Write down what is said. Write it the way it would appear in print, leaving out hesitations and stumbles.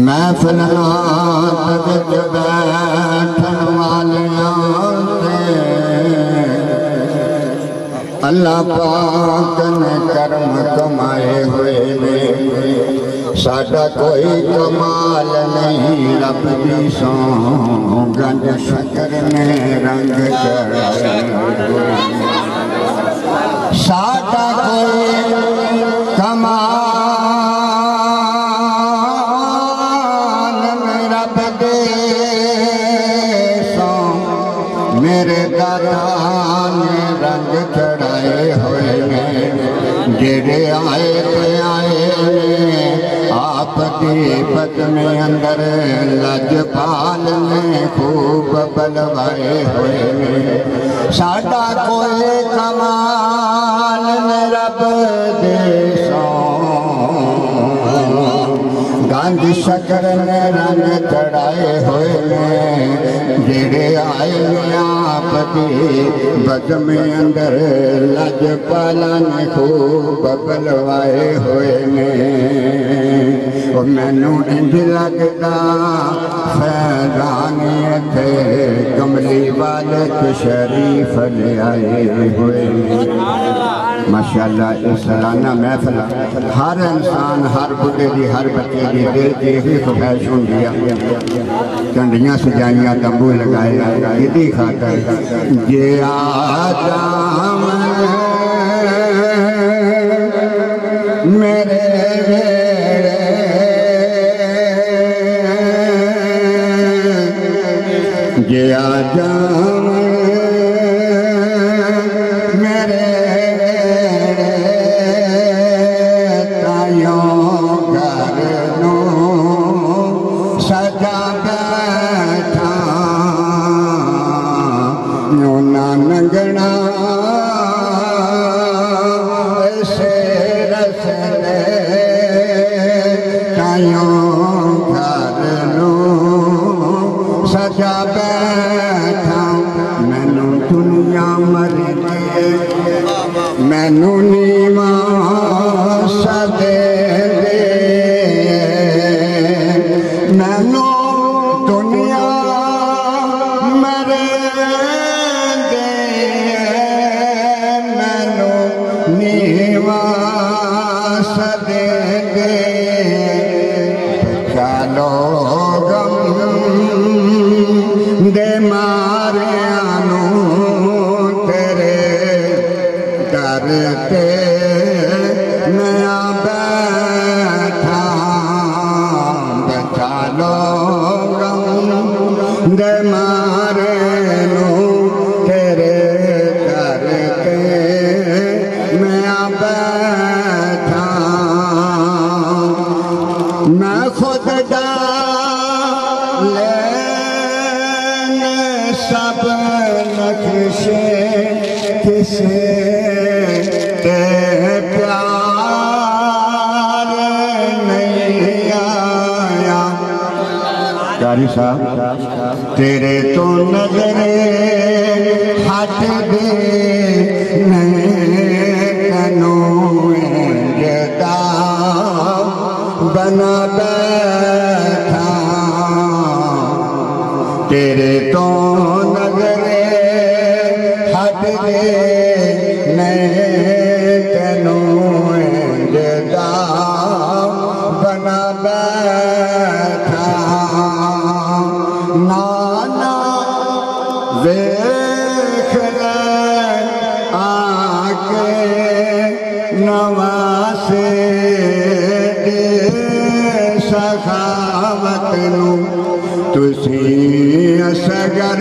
महफिल विच बैठन वालियां ते अल्लाह पाक ने कर्म कमाए हुए ने। साडा कोई कमाल नहीं, रब दी सौं गंज शकर ने रंग चढ़ाए। साडा कोई कमाल नहीं, रब दे सौं मेरे दादा ने रंग चढ़ाए हुए ने। जेड़े आए ते आए आपकी पद में अंदर लजपाल ने खूब बलवाए हुए ने। साडा कोई कमाल ने रब दे गंज शकर ने रंग चढ़ाए हुए ने। जेड़े आए आपकी पद में अंदर लजपाला ने खूब बलवाए हुए ने। मैनू इंज लगता फैजान थे कमली वाले के शरीफ ले आए हुए। माशाअल्लाह इस सालाना महफिल हर इंसान हर बुढ़े की हर बच्चे की दिल की यही ख्वाहिश होंगी। झंडियाँ सजाइया तंबू लगाए इदी खातर जे आजा मेरे जे आजा मेरे तायों घर नो सजा बैठा ना नंगना से रसने तायों घर नो सजा बैठा। मैनू दुनिया मर गए मैनू नीवा सदे दे। मैनू दुनिया मर दे मैनू नीवा सदे दे। चलो दे मारियानू तेरे दर ते नया बैठा। बचा लो दे मारेनू तेरे दर ते नया बैठा। मैं खुद डाले सब नक्शे किसे ते प्यार नहीं आया। कारी साहब तेरे तो नजरे हट दे नैनो जदा बना बैठा। तेरे तो नजरे हट दे मैं तेनू जदा बना बैठा। नाना वेख ले आके नवासे दे सखावत नू तुसी असगर